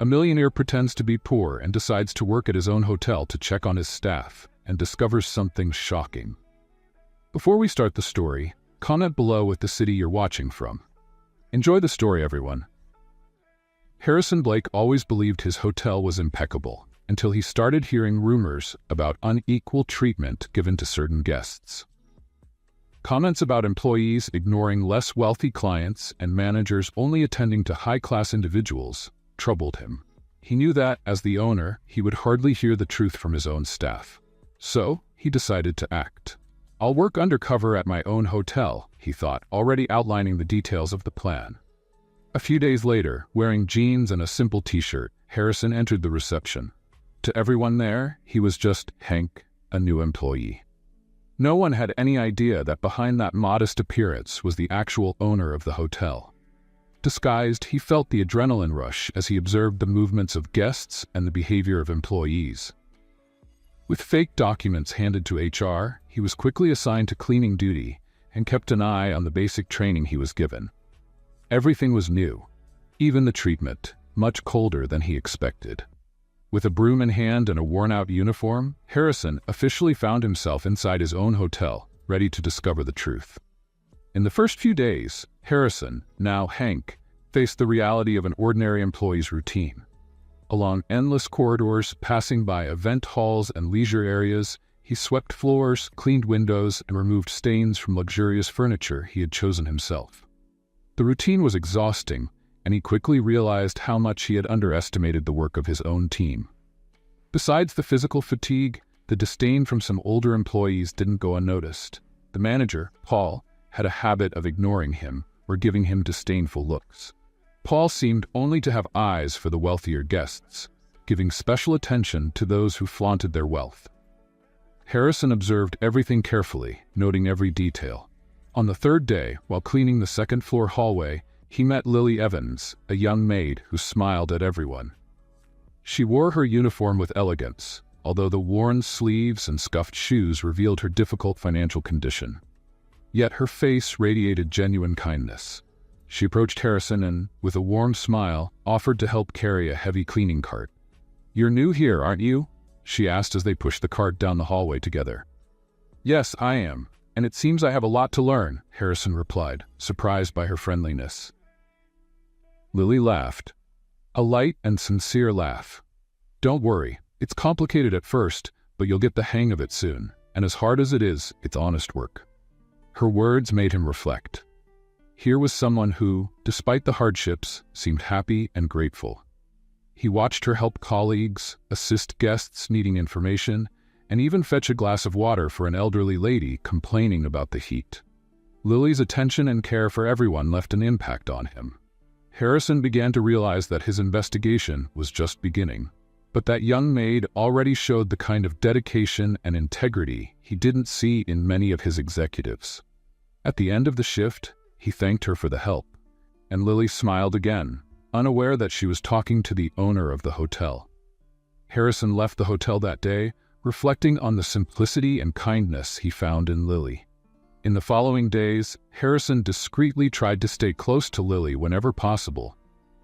A millionaire pretends to be poor and decides to work at his own hotel to check on his staff and discovers something shocking. Before we start the story, comment below with the city you're watching from. Enjoy the story, everyone. Harrison Blake always believed his hotel was impeccable until he started hearing rumors about unequal treatment given to certain guests. Comments about employees ignoring less wealthy clients and managers only attending to high-class individuals troubled him. He knew that, as the owner, he would hardly hear the truth from his own staff. So, he decided to act. "I'll work undercover at my own hotel," he thought, already outlining the details of the plan. A few days later, wearing jeans and a simple t-shirt, Harrison entered the reception. To everyone there, he was just Hank, a new employee. No one had any idea that behind that modest appearance was the actual owner of the hotel. Disguised, he felt the adrenaline rush as he observed the movements of guests and the behavior of employees. With fake documents handed to HR, he was quickly assigned to cleaning duty and kept an eye on the basic training he was given. Everything was new, even the treatment, much colder than he expected. With a broom in hand and a worn-out uniform, Harrison officially found himself inside his own hotel, ready to discover the truth. In the first few days, Harrison, now Hank, faced the reality of an ordinary employee's routine. Along endless corridors, passing by event halls and leisure areas, he swept floors, cleaned windows, and removed stains from luxurious furniture he had chosen himself. The routine was exhausting, and he quickly realized how much he had underestimated the work of his own team. Besides the physical fatigue, the disdain from some older employees didn't go unnoticed. The manager, Paul, had a habit of ignoring him or giving him disdainful looks. Paul seemed only to have eyes for the wealthier guests, giving special attention to those who flaunted their wealth. Harrison observed everything carefully, noting every detail. On the third day, while cleaning the second-floor hallway, he met Lily Evans, a young maid who smiled at everyone. She wore her uniform with elegance, although the worn sleeves and scuffed shoes revealed her difficult financial condition. Yet her face radiated genuine kindness. She approached Harrison and, with a warm smile, offered to help carry a heavy cleaning cart. "You're new here, aren't you?" she asked as they pushed the cart down the hallway together. "Yes, I am, and it seems I have a lot to learn," Harrison replied, surprised by her friendliness. Lily laughed. A light and sincere laugh. "Don't worry, it's complicated at first, but you'll get the hang of it soon, and as hard as it is, it's honest work." Her words made him reflect. Here was someone who, despite the hardships, seemed happy and grateful. He watched her help colleagues, assist guests needing information, and even fetch a glass of water for an elderly lady complaining about the heat. Lily's attention and care for everyone left an impact on him. Harrison began to realize that his investigation was just beginning, but that young maid already showed the kind of dedication and integrity he didn't see in many of his executives. At the end of the shift, he thanked her for the help, and Lily smiled again, unaware that she was talking to the owner of the hotel. Harrison left the hotel that day, reflecting on the simplicity and kindness he found in Lily. In the following days, Harrison discreetly tried to stay close to Lily whenever possible,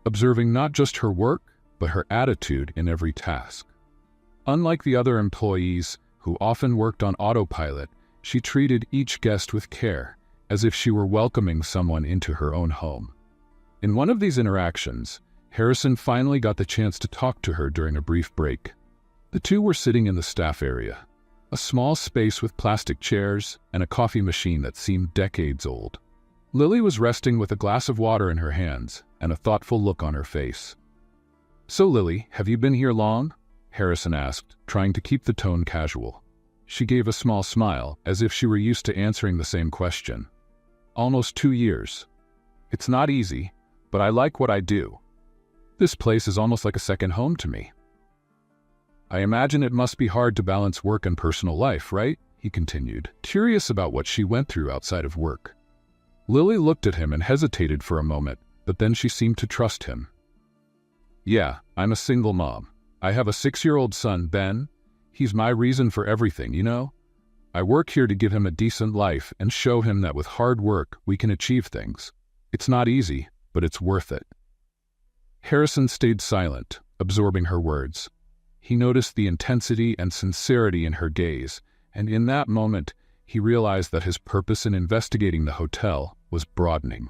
observing not just her work, but her attitude in every task. Unlike the other employees, who often worked on autopilot, she treated each guest with care, as if she were welcoming someone into her own home. In one of these interactions, Harrison finally got the chance to talk to her during a brief break. The two were sitting in the staff area, a small space with plastic chairs and a coffee machine that seemed decades old. Lily was resting with a glass of water in her hands and a thoughtful look on her face. "So, Lily, have you been here long?" Harrison asked, trying to keep the tone casual. She gave a small smile, as if she were used to answering the same question. "Almost 2 years. It's not easy, but I like what I do. This place is almost like a second home to me." "I imagine it must be hard to balance work and personal life, right?" he continued, curious about what she went through outside of work. Lily looked at him and hesitated for a moment, but then she seemed to trust him. "Yeah, I'm a single mom. I have a 6-year-old son, Ben. He's my reason for everything, you know? I work here to give him a decent life and show him that with hard work, we can achieve things. It's not easy, but it's worth it." Harrison stayed silent, absorbing her words. He noticed the intensity and sincerity in her gaze, and in that moment, he realized that his purpose in investigating the hotel was broadening.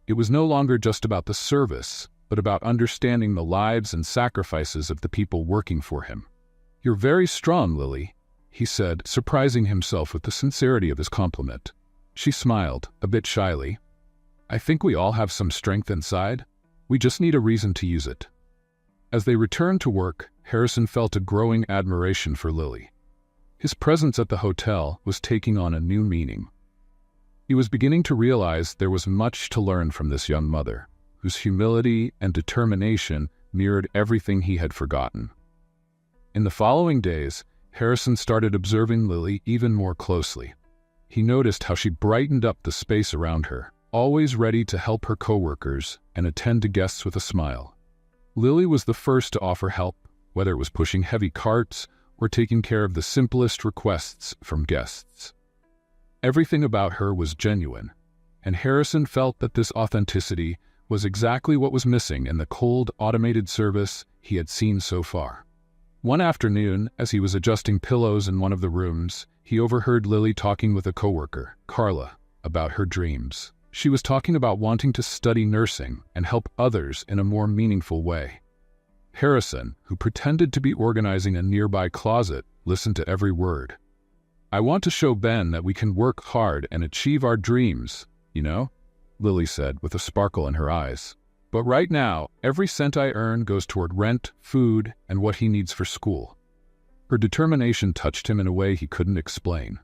It was no longer just about the service, but about understanding the lives and sacrifices of the people working for him. "You're very strong, Lily," he said, surprising himself with the sincerity of his compliment. She smiled, a bit shyly. "I think we all have some strength inside. We just need a reason to use it." As they returned to work, Harrison felt a growing admiration for Lily. His presence at the hotel was taking on a new meaning. He was beginning to realize there was much to learn from this young mother, whose humility and determination mirrored everything he had forgotten. In the following days, Harrison started observing Lily even more closely. He noticed how she brightened up the space around her, always ready to help her coworkers and attend to guests with a smile. Lily was the first to offer help, whether it was pushing heavy carts or taking care of the simplest requests from guests. Everything about her was genuine, and Harrison felt that this authenticity was exactly what was missing in the cold, automated service he had seen so far. One afternoon, as he was adjusting pillows in one of the rooms, he overheard Lily talking with a coworker, Carla, about her dreams. She was talking about wanting to study nursing and help others in a more meaningful way. Harrison, who pretended to be organizing a nearby closet, listened to every word. "I want to show Ben that we can work hard and achieve our dreams, you know?" Lily said with a sparkle in her eyes. "But right now, every cent I earn goes toward rent, food, and what he needs for school." Her determination touched him in a way he couldn't explain.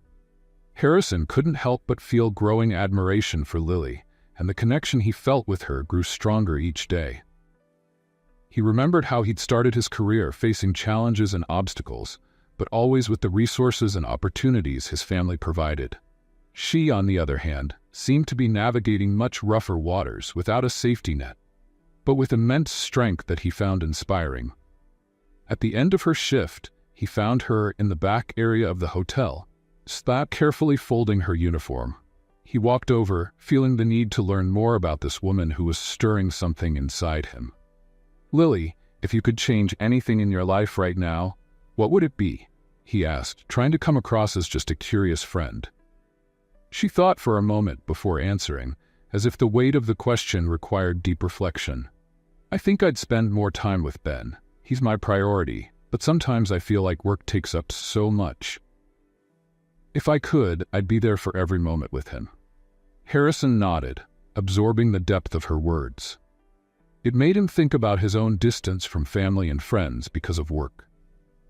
Harrison couldn't help but feel growing admiration for Lily, and the connection he felt with her grew stronger each day. He remembered how he'd started his career facing challenges and obstacles, but always with the resources and opportunities his family provided. She, on the other hand, seemed to be navigating much rougher waters without a safety net, but with immense strength that he found inspiring. At the end of her shift, he found her in the back area of the hotel, carefully folding her uniform. He walked over, feeling the need to learn more about this woman who was stirring something inside him. "Lily, if you could change anything in your life right now, what would it be?" he asked, trying to come across as just a curious friend. She thought for a moment before answering, as if the weight of the question required deep reflection. "I think I'd spend more time with Ben. He's my priority, but sometimes I feel like work takes up so much. If I could, I'd be there for every moment with him." Harrison nodded, absorbing the depth of her words. It made him think about his own distance from family and friends because of work.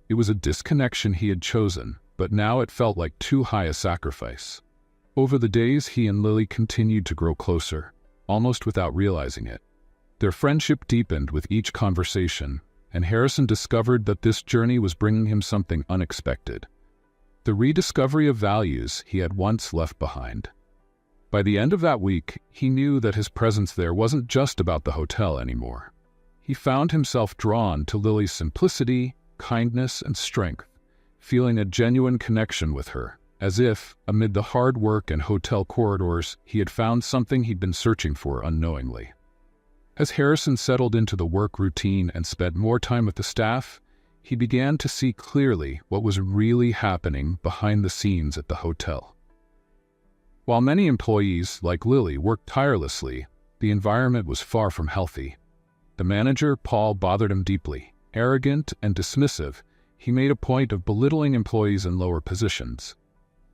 It was a disconnection he had chosen, but now it felt like too high a sacrifice. Over the days, he and Lily continued to grow closer, almost without realizing it. Their friendship deepened with each conversation, and Harrison discovered that this journey was bringing him something unexpected: the rediscovery of values he had once left behind. By the end of that week, he knew that his presence there wasn't just about the hotel anymore. He found himself drawn to Lily's simplicity, kindness, and strength, feeling a genuine connection with her, as if, amid the hard work and hotel corridors, he had found something he'd been searching for unknowingly. As Harrison settled into the work routine and spent more time with the staff, he began to see clearly what was really happening behind the scenes at the hotel. While many employees, like Lily, worked tirelessly, the environment was far from healthy. The manager, Paul, bothered him deeply. Arrogant and dismissive, he made a point of belittling employees in lower positions.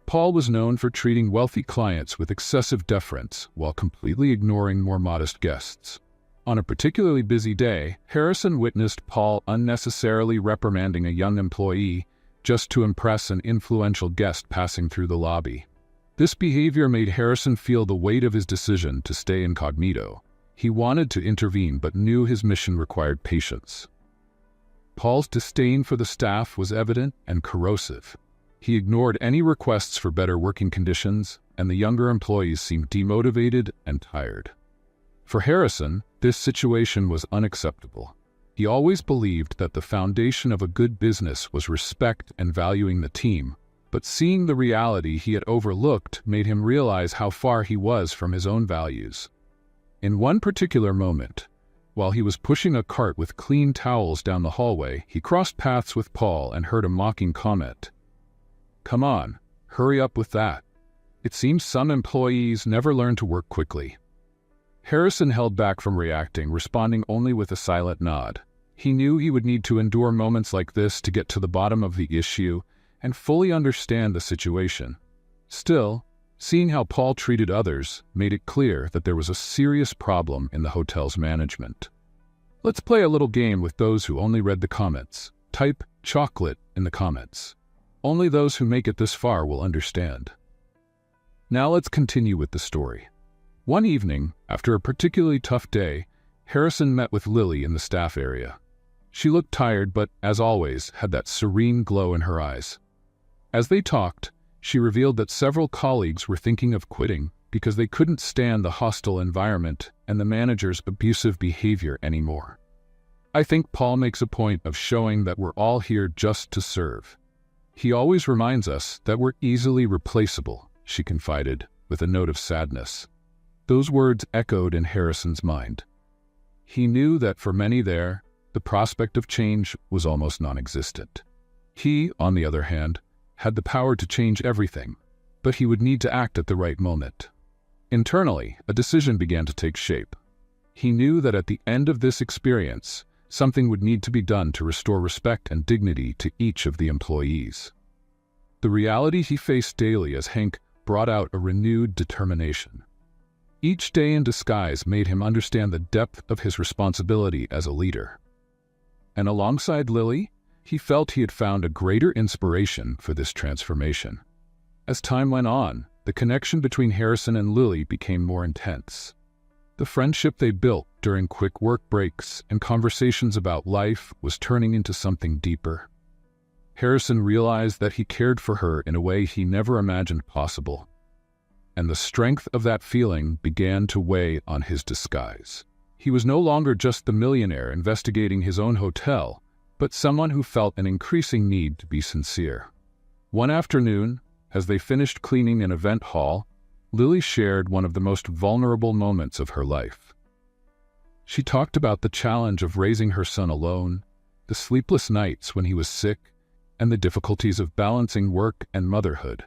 Paul was known for treating wealthy clients with excessive deference while completely ignoring more modest guests. On a particularly busy day, Harrison witnessed Paul unnecessarily reprimanding a young employee just to impress an influential guest passing through the lobby. This behavior made Harrison feel the weight of his decision to stay incognito. He wanted to intervene but knew his mission required patience. Paul's disdain for the staff was evident and corrosive. He ignored any requests for better working conditions, and the younger employees seemed demotivated and tired. For Harrison, this situation was unacceptable. He always believed that the foundation of a good business was respect and valuing the team, but seeing the reality he had overlooked made him realize how far he was from his own values. In one particular moment, While he was pushing a cart with clean towels down the hallway, he crossed paths with Paul and heard a mocking comment. "Come on, hurry up with that. It seems some employees never learn to work quickly." Harrison held back from reacting, responding only with a silent nod. He knew he would need to endure moments like this to get to the bottom of the issue and fully understand the situation. Still, seeing how Paul treated others made it clear that there was a serious problem in the hotel's management. Let's play a little game with those who only read the comments. Type chocolate in the comments. Only those who make it this far will understand. Now let's continue with the story. One evening, after a particularly tough day, Harrison met with Lily in the staff area. She looked tired, but, as always, had that serene glow in her eyes. As they talked, she revealed that several colleagues were thinking of quitting because they couldn't stand the hostile environment and the manager's abusive behavior anymore. "I think Paul makes a point of showing that we're all here just to serve. He always reminds us that we're easily replaceable," she confided, with a note of sadness. Those words echoed in Harrison's mind. He knew that for many there, the prospect of change was almost non-existent. He, on the other hand, had the power to change everything, but he would need to act at the right moment. Internally, a decision began to take shape. He knew that at the end of this experience, something would need to be done to restore respect and dignity to each of the employees. The reality he faced daily as Hank brought out a renewed determination. Each day in disguise made him understand the depth of his responsibility as a leader. And alongside Lily, he felt he had found a greater inspiration for this transformation. As time went on, the connection between Harrison and Lily became more intense. The friendship they built during quick work breaks and conversations about life was turning into something deeper. Harrison realized that he cared for her in a way he never imagined possible. And the strength of that feeling began to weigh on his disguise. He was no longer just the millionaire investigating his own hotel, but someone who felt an increasing need to be sincere. One afternoon, as they finished cleaning an event hall, Lily shared one of the most vulnerable moments of her life. She talked about the challenge of raising her son alone, the sleepless nights when he was sick, and the difficulties of balancing work and motherhood.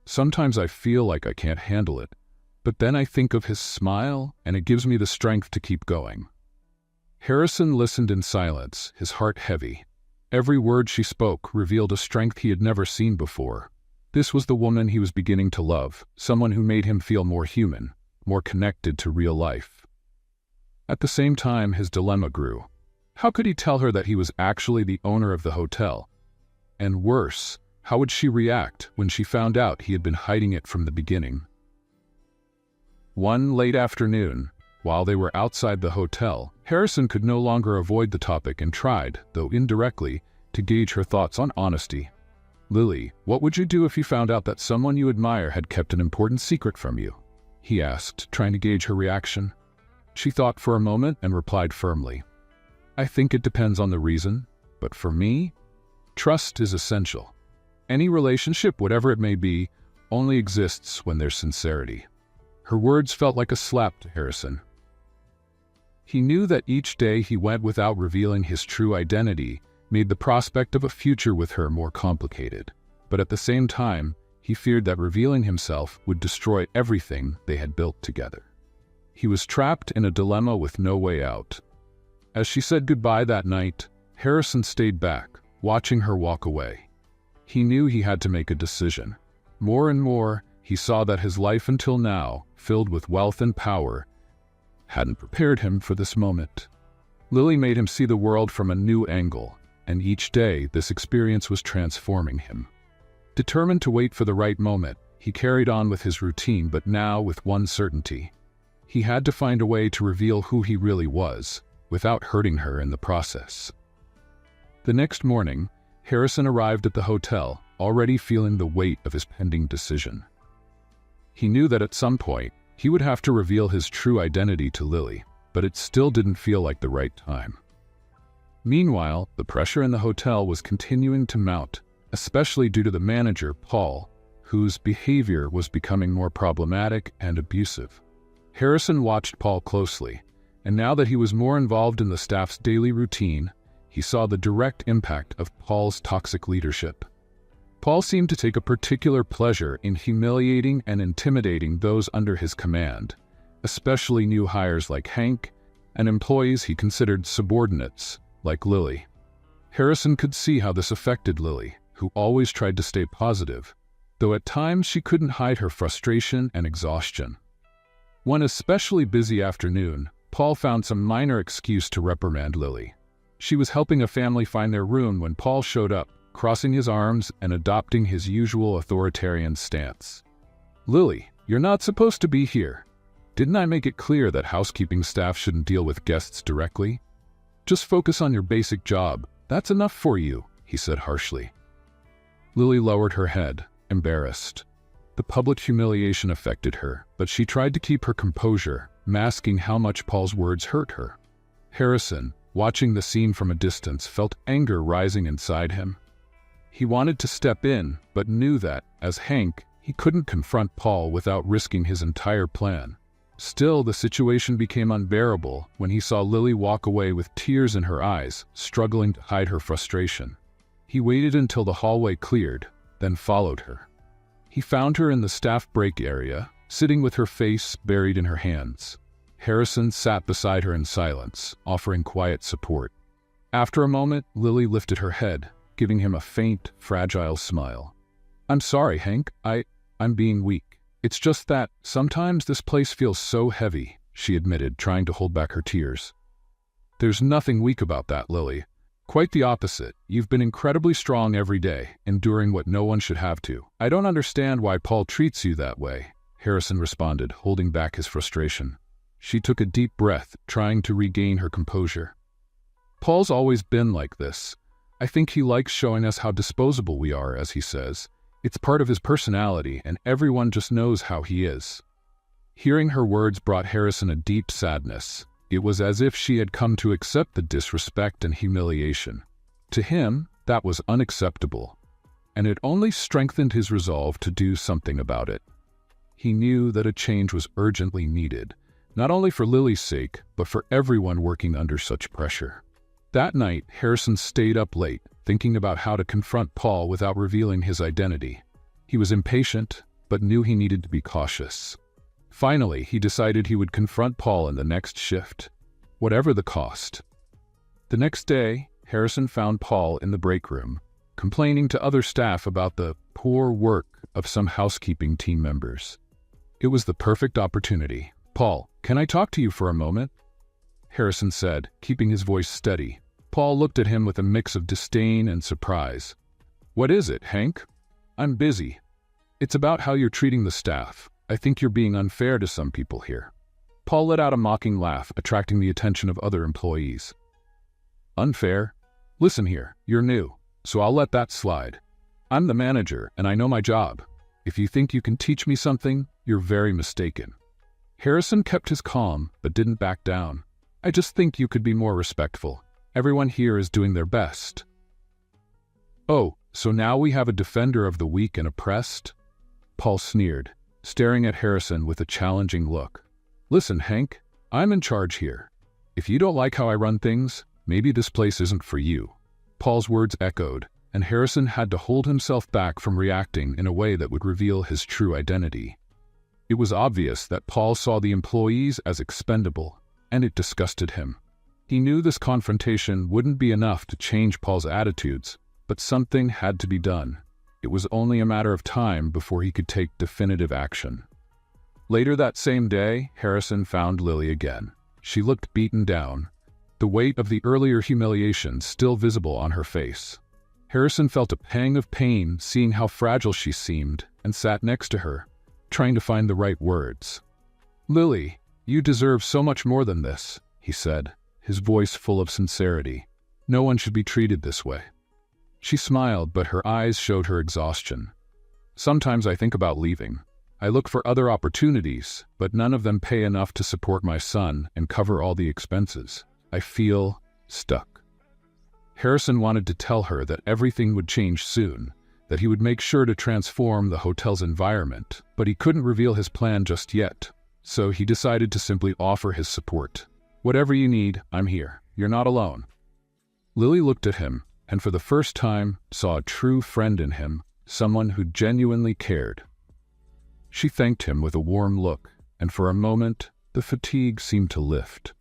"Sometimes I feel like I can't handle it, but then I think of his smile and it gives me the strength to keep going." Harrison listened in silence, his heart heavy. Every word she spoke revealed a strength he had never seen before. This was the woman he was beginning to love, someone who made him feel more human, more connected to real life. At the same time, his dilemma grew. How could he tell her that he was actually the owner of the hotel? And worse, how would she react when she found out he had been hiding it from the beginning? One late afternoon, while they were outside the hotel, Harrison could no longer avoid the topic and tried, though indirectly, to gauge her thoughts on honesty. "Lily, what would you do if you found out that someone you admire had kept an important secret from you?" he asked, trying to gauge her reaction. She thought for a moment and replied firmly, "I think it depends on the reason, but for me, trust is essential. Any relationship, whatever it may be, only exists when there's sincerity." Her words felt like a slap to Harrison. He knew that each day he went without revealing his true identity made the prospect of a future with her more complicated, but at the same time, he feared that revealing himself would destroy everything they had built together. He was trapped in a dilemma with no way out. As she said goodbye that night, Harrison stayed back, watching her walk away. He knew he had to make a decision. More and more, he saw that his life until now, filled with wealth and power, hadn't prepared him for this moment. Lily made him see the world from a new angle, and each day this experience was transforming him. Determined to wait for the right moment, he carried on with his routine, but now with one certainty. He had to find a way to reveal who he really was, without hurting her in the process. The next morning, Harrison arrived at the hotel, already feeling the weight of his pending decision. He knew that at some point, he would have to reveal his true identity to Lily, but it still didn't feel like the right time. Meanwhile, the pressure in the hotel was continuing to mount, especially due to the manager, Paul, whose behavior was becoming more problematic and abusive. Harrison watched Paul closely, And now that he was more involved in the staff's daily routine, he saw the direct impact of Paul's toxic leadership. Paul seemed to take a particular pleasure in humiliating and intimidating those under his command, especially new hires like Hank and employees he considered subordinates, like Lily. Harrison could see how this affected Lily, who always tried to stay positive, though at times she couldn't hide her frustration and exhaustion. One especially busy afternoon, Paul found some minor excuse to reprimand Lily. She was helping a family find their room when Paul showed up, crossing his arms and adopting his usual authoritarian stance. "Lily, you're not supposed to be here. Didn't I make it clear that housekeeping staff shouldn't deal with guests directly? Just focus on your basic job. That's enough for you," he said harshly. Lily lowered her head, embarrassed. The public humiliation affected her, but she tried to keep her composure, masking how much Paul's words hurt her. Harrison, watching the scene from a distance, felt anger rising inside him. He wanted to step in, but knew that, as Hank, he couldn't confront Paul without risking his entire plan. Still, the situation became unbearable when he saw Lily walk away with tears in her eyes, struggling to hide her frustration. He waited until the hallway cleared, then followed her. He found her in the staff break area, sitting with her face buried in her hands. Harrison sat beside her in silence, offering quiet support. After a moment, Lily lifted her head, giving him a faint, fragile smile. "I'm sorry, Hank. I'm being weak. It's just that sometimes this place feels so heavy," she admitted, trying to hold back her tears. "There's nothing weak about that, Lily. Quite the opposite. You've been incredibly strong every day, enduring what no one should have to. I don't understand why Paul treats you that way," Harrison responded, holding back his frustration. She took a deep breath, trying to regain her composure. "Paul's always been like this. I think he likes showing us how disposable we are, as he says. It's part of his personality, and everyone just knows how he is." Hearing her words brought Harrison a deep sadness. It was as if she had come to accept the disrespect and humiliation. To him, that was unacceptable, and it only strengthened his resolve to do something about it. He knew that a change was urgently needed, not only for Lily's sake, but for everyone working under such pressure. That night, Harrison stayed up late, thinking about how to confront Paul without revealing his identity. He was impatient, but knew he needed to be cautious. Finally, he decided he would confront Paul in the next shift, whatever the cost. The next day, Harrison found Paul in the break room, complaining to other staff about the poor work of some housekeeping team members. It was the perfect opportunity. "Paul, can I talk to you for a moment?" Harrison said, keeping his voice steady. Paul looked at him with a mix of disdain and surprise. "What is it, Hank?" "I'm busy. It's about how you're treating the staff. I think you're being unfair to some people here." Paul let out a mocking laugh, attracting the attention of other employees. "Unfair? Listen here, you're new, so I'll let that slide. I'm the manager, and I know my job. If you think you can teach me something, you're very mistaken." Harrison kept his calm, but didn't back down. "I just think you could be more respectful. Everyone here is doing their best." "Oh, so now we have a defender of the weak and oppressed?" Paul sneered, staring at Harrison with a challenging look. "Listen, Hank, I'm in charge here. If you don't like how I run things, maybe this place isn't for you." Paul's words echoed, and Harrison had to hold himself back from reacting in a way that would reveal his true identity. It was obvious that Paul saw the employees as expendable, and it disgusted him. He knew this confrontation wouldn't be enough to change Paul's attitudes, but something had to be done. It was only a matter of time before he could take definitive action. Later that same day, Harrison found Lily again. She looked beaten down, the weight of the earlier humiliation still visible on her face. Harrison felt a pang of pain seeing how fragile she seemed and sat next to her, trying to find the right words. "Lily, you deserve so much more than this," he said, his voice full of sincerity. "No one should be treated this way." She smiled, but her eyes showed her exhaustion. "Sometimes I think about leaving. I look for other opportunities, but none of them pay enough to support my son and cover all the expenses. I feel stuck." Harrison wanted to tell her that everything would change soon, that he would make sure to transform the hotel's environment, but he couldn't reveal his plan just yet, so he decided to simply offer his support. Whatever you need, I'm here. You're not alone. Lily looked at him, and for the first time saw a true friend in him, someone who genuinely cared. She thanked him with a warm look, and for a moment, the fatigue seemed to lift.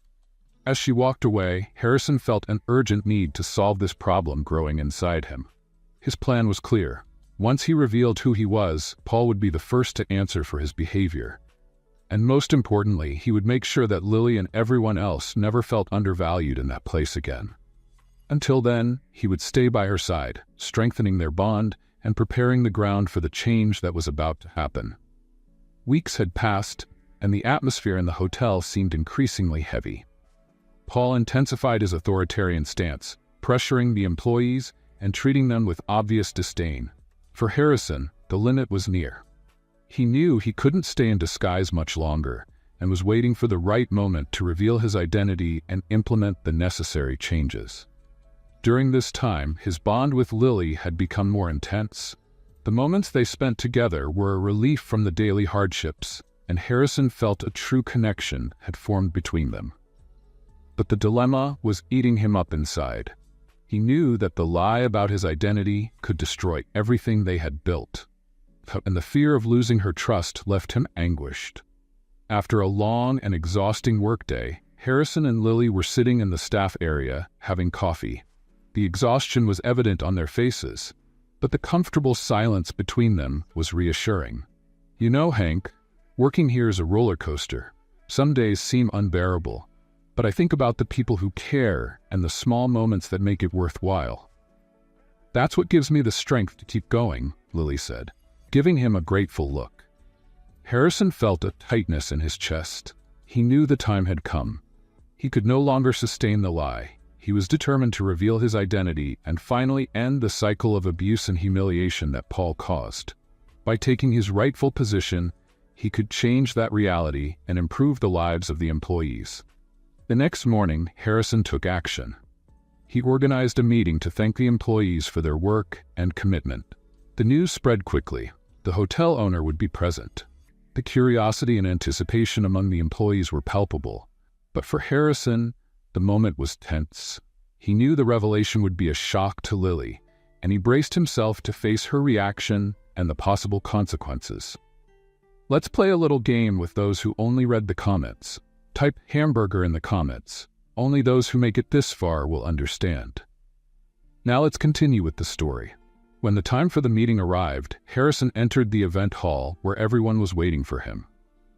As she walked away, Harrison felt an urgent need to solve this problem growing inside him. His plan was clear. Once he revealed who he was, Paul would be the first to answer for his behavior. And most importantly, he would make sure that Lily and everyone else never felt undervalued in that place again. Until then, he would stay by her side, strengthening their bond and preparing the ground for the change that was about to happen. Weeks had passed, and the atmosphere in the hotel seemed increasingly heavy. Paul intensified his authoritarian stance, pressuring the employees and treating them with obvious disdain. For Harrison, the limit was near. He knew he couldn't stay in disguise much longer and was waiting for the right moment to reveal his identity and implement the necessary changes. During this time, his bond with Lily had become more intense. The moments they spent together were a relief from the daily hardships, and Harrison felt a true connection had formed between them. But the dilemma was eating him up inside. He knew that the lie about his identity could destroy everything they had built, and the fear of losing her trust left him anguished. After a long and exhausting workday, Harrison and Lily were sitting in the staff area, having coffee. The exhaustion was evident on their faces, but the comfortable silence between them was reassuring. "You know, Hank, working here is a roller coaster. Some days seem unbearable, but I think about the people who care and the small moments that make it worthwhile. That's what gives me the strength to keep going," Lily said, giving him a grateful look. Harrison felt a tightness in his chest. He knew the time had come. He could no longer sustain the lie. He was determined to reveal his identity and finally end the cycle of abuse and humiliation that Paul caused. By taking his rightful position, he could change that reality and improve the lives of the employees. The next morning, Harrison took action. He organized a meeting to thank the employees for their work and commitment. The news spread quickly. The hotel owner would be present. The curiosity and anticipation among the employees were palpable. But for Harrison, the moment was tense. He knew the revelation would be a shock to Lily, and he braced himself to face her reaction and the possible consequences. "Let's play a little game with those who only read the comments. Type hamburger in the comments. Only those who make it this far will understand." Now let's continue with the story. When the time for the meeting arrived, Harrison entered the event hall where everyone was waiting for him.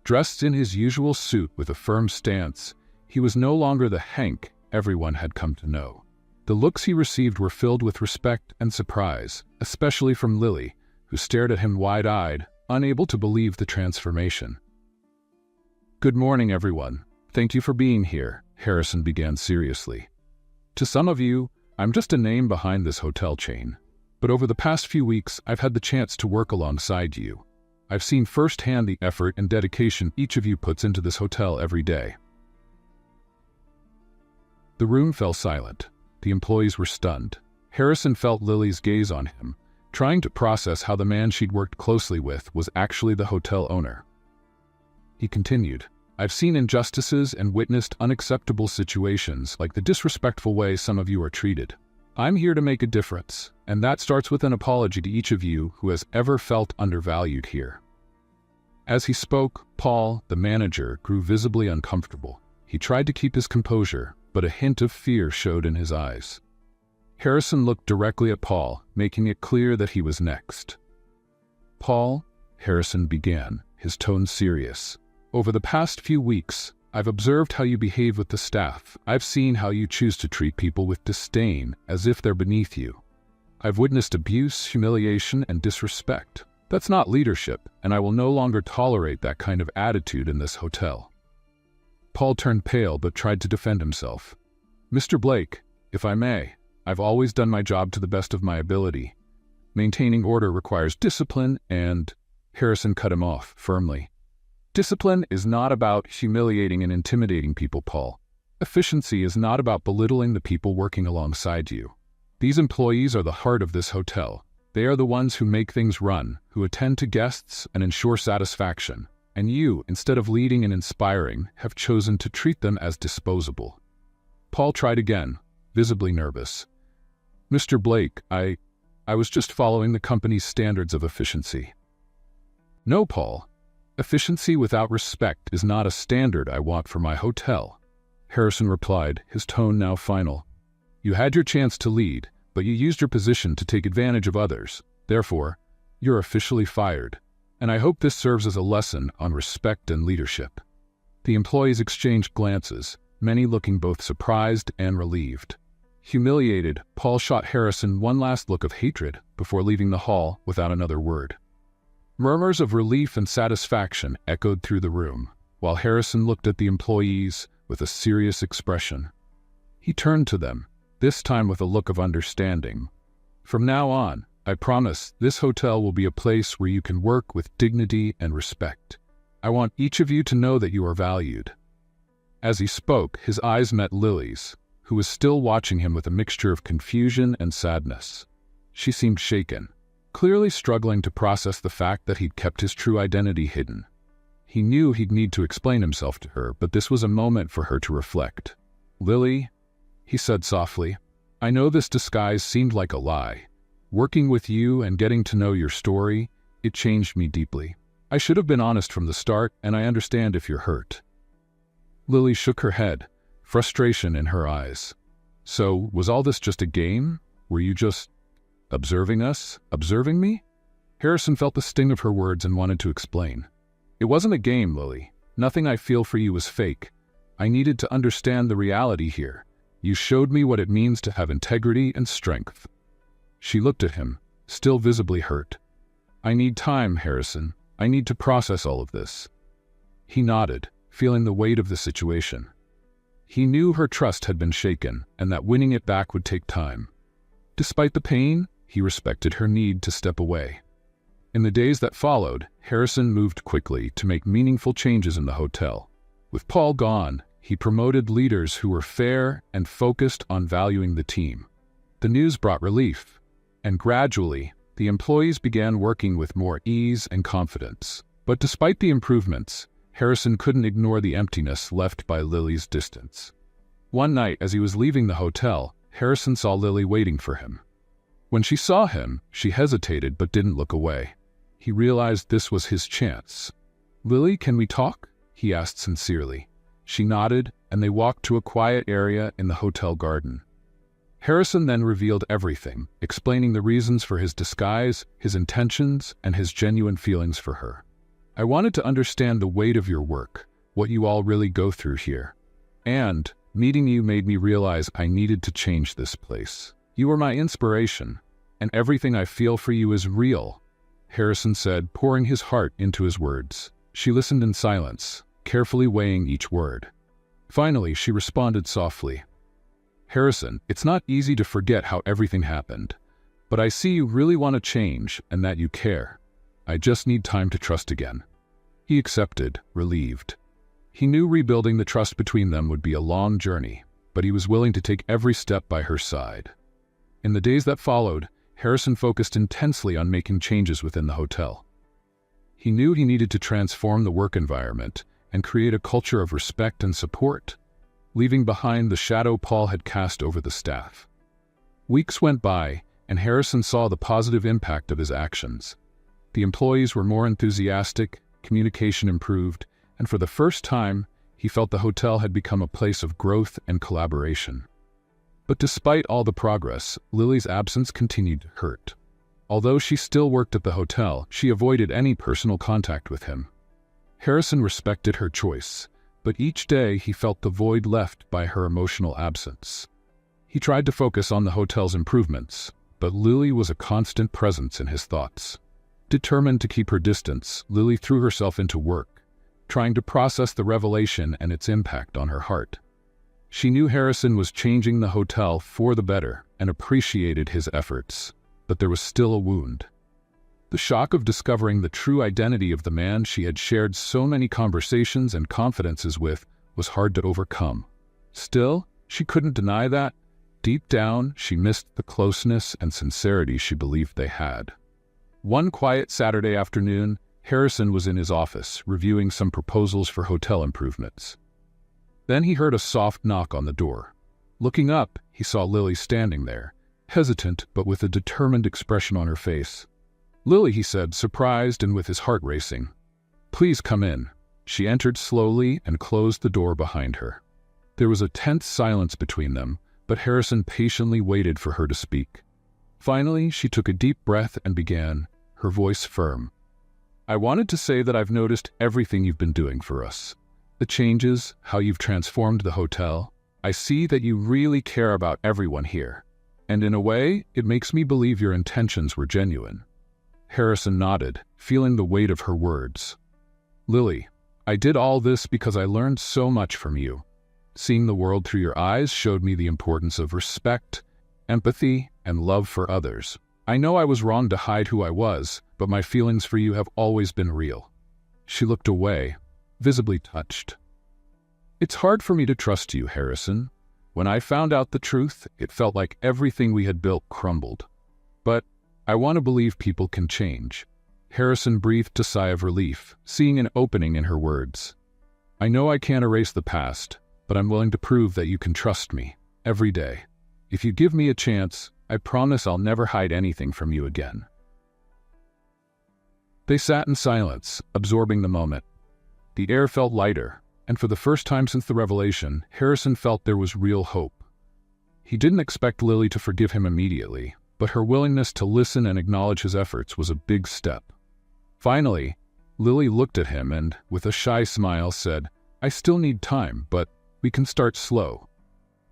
Dressed in his usual suit with a firm stance, he was no longer the Hank everyone had come to know. The looks he received were filled with respect and surprise, especially from Lily, who stared at him wide-eyed, unable to believe the transformation. "Good morning, everyone. Thank you for being here," Harrison began seriously. "To some of you, I'm just a name behind this hotel chain. But over the past few weeks, I've had the chance to work alongside you. I've seen firsthand the effort and dedication each of you puts into this hotel every day." The room fell silent. The employees were stunned. Harrison felt Lily's gaze on him, trying to process how the man she'd worked closely with was actually the hotel owner. He continued, "I've seen injustices and witnessed unacceptable situations like the disrespectful way some of you are treated. I'm here to make a difference, and that starts with an apology to each of you who has ever felt undervalued here." As he spoke, Paul, the manager, grew visibly uncomfortable. He tried to keep his composure, but a hint of fear showed in his eyes. Harrison looked directly at Paul, making it clear that he was next. "Paul," Harrison began, his tone serious, "over the past few weeks, I've observed how you behave with the staff. I've seen how you choose to treat people with disdain, as if they're beneath you. I've witnessed abuse, humiliation, and disrespect. That's not leadership, and I will no longer tolerate that kind of attitude in this hotel." Paul turned pale but tried to defend himself. "Mr. Blake, if I may, I've always done my job to the best of my ability. Maintaining order requires discipline and—" Harrison cut him off firmly. "Discipline is not about humiliating and intimidating people, Paul. Efficiency is not about belittling the people working alongside you. These employees are the heart of this hotel. They are the ones who make things run, who attend to guests and ensure satisfaction. and you, instead of leading and inspiring, have chosen to treat them as disposable." Paul tried again, visibly nervous. "Mr. Blake, I was just following the company's standards of efficiency." "No, Paul. Efficiency without respect is not a standard I want for my hotel," Harrison replied, his tone now final. "You had your chance to lead, but you used your position to take advantage of others. Therefore, you're officially fired, and I hope this serves as a lesson on respect and leadership." The employees exchanged glances, many looking both surprised and relieved. Humiliated, Paul shot Harrison one last look of hatred before leaving the hall without another word. Murmurs of relief and satisfaction echoed through the room, while Harrison looked at the employees with a serious expression. He turned to them, this time with a look of understanding. "From now on, I promise this hotel will be a place where you can work with dignity and respect. I want each of you to know that you are valued." As he spoke, his eyes met Lily's, who was still watching him with a mixture of confusion and sadness. She seemed shaken, clearly struggling to process the fact that he'd kept his true identity hidden. He knew he'd need to explain himself to her, but this was a moment for her to reflect. "Lily," he said softly, "I know this disguise seemed like a lie. Working with you and getting to know your story, it changed me deeply. I should have been honest from the start, and I understand if you're hurt." Lily shook her head, frustration in her eyes. "So, was all this just a game? Were you just observing us? Observing me?" Harrison felt the sting of her words and wanted to explain. "It wasn't a game, Lily. Nothing I feel for you was fake. I needed to understand the reality here. You showed me what it means to have integrity and strength." She looked at him, still visibly hurt. "I need time, Harrison. I need to process all of this." He nodded, feeling the weight of the situation. He knew her trust had been shaken, and that winning it back would take time. Despite the pain, he respected her need to step away. In the days that followed, Harrison moved quickly to make meaningful changes in the hotel. With Paul gone, he promoted leaders who were fair and focused on valuing the team. The news brought relief, and gradually, the employees began working with more ease and confidence. But despite the improvements, Harrison couldn't ignore the emptiness left by Lily's distance. One night, as he was leaving the hotel, Harrison saw Lily waiting for him. When she saw him, she hesitated but didn't look away. He realized this was his chance. "Lily, can we talk?" he asked sincerely. She nodded, and they walked to a quiet area in the hotel garden. Harrison then revealed everything, explaining the reasons for his disguise, his intentions, and his genuine feelings for her. "I wanted to understand the weight of your work, what you all really go through here. And meeting you made me realize I needed to change this place. You were my inspiration, and everything I feel for you is real," Harrison said, pouring his heart into his words. She listened in silence, carefully weighing each word. Finally, she responded softly. "Harrison, it's not easy to forget how everything happened, but I see you really want to change and that you care. I just need time to trust again." He accepted, relieved. He knew rebuilding the trust between them would be a long journey, but he was willing to take every step by her side. In the days that followed, Harrison focused intensely on making changes within the hotel. He knew he needed to transform the work environment and create a culture of respect and support, leaving behind the shadow Paul had cast over the staff. Weeks went by, and Harrison saw the positive impact of his actions. The employees were more enthusiastic, communication improved, and for the first time, he felt the hotel had become a place of growth and collaboration. But despite all the progress, Lily's absence continued to hurt. Although she still worked at the hotel, she avoided any personal contact with him. Harrison respected her choice, but each day he felt the void left by her emotional absence. He tried to focus on the hotel's improvements, but Lily was a constant presence in his thoughts. Determined to keep her distance, Lily threw herself into work, trying to process the revelation and its impact on her heart. She knew Harrison was changing the hotel for the better and appreciated his efforts, but there was still a wound. The shock of discovering the true identity of the man she had shared so many conversations and confidences with was hard to overcome. Still, she couldn't deny that, deep down, she missed the closeness and sincerity she believed they had. One quiet Saturday afternoon, Harrison was in his office, reviewing some proposals for hotel improvements. Then he heard a soft knock on the door. Looking up, he saw Lily standing there, hesitant but with a determined expression on her face. "Lily," he said, surprised and with his heart racing. "Please come in." She entered slowly and closed the door behind her. There was a tense silence between them, but Harrison patiently waited for her to speak. Finally, she took a deep breath and began, her voice firm. "I wanted to say that I've noticed everything you've been doing for us. The changes, how you've transformed the hotel. I see that you really care about everyone here. And in a way, it makes me believe your intentions were genuine." Harrison nodded, feeling the weight of her words. "Lily, I did all this because I learned so much from you. Seeing the world through your eyes showed me the importance of respect, empathy, and love for others. I know I was wrong to hide who I was, but my feelings for you have always been real." She looked away, visibly touched. "It's hard for me to trust you, Harrison. When I found out the truth, it felt like everything we had built crumbled. But I want to believe people can change." Harrison breathed a sigh of relief, seeing an opening in her words. "I know I can't erase the past, but I'm willing to prove that you can trust me, every day. If you give me a chance, I promise I'll never hide anything from you again." They sat in silence, absorbing the moment. The air felt lighter, and for the first time since the revelation, Harrison felt there was real hope. He didn't expect Lily to forgive him immediately, but her willingness to listen and acknowledge his efforts was a big step. Finally, Lily looked at him and, with a shy smile, said, "I still need time, but we can start slow.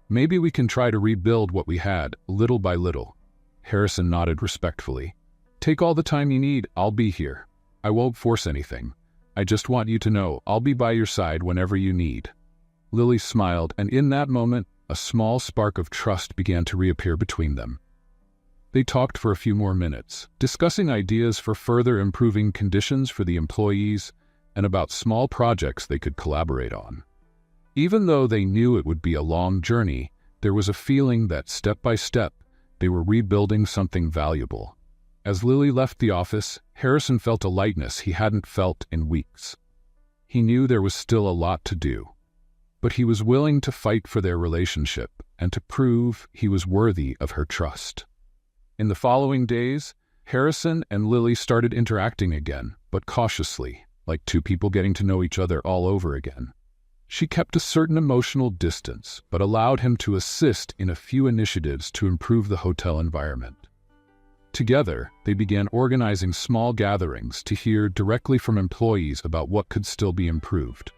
Maybe we can try to rebuild what we had, little by little." Harrison nodded respectfully. "Take all the time you need, I'll be here. I won't force anything. I just want you to know I'll be by your side whenever you need." Lily smiled, and in that moment, a small spark of trust began to reappear between them. They talked for a few more minutes, discussing ideas for further improving conditions for the employees and about small projects they could collaborate on. Even though they knew it would be a long journey, there was a feeling that step by step, they were rebuilding something valuable. As Lily left the office, Harrison felt a lightness he hadn't felt in weeks. He knew there was still a lot to do, but he was willing to fight for their relationship and to prove he was worthy of her trust. In the following days, Harrison and Lily started interacting again, but cautiously, like two people getting to know each other all over again. She kept a certain emotional distance, but allowed him to assist in a few initiatives to improve the hotel environment. Together, they began organizing small gatherings to hear directly from employees about what could still be improved.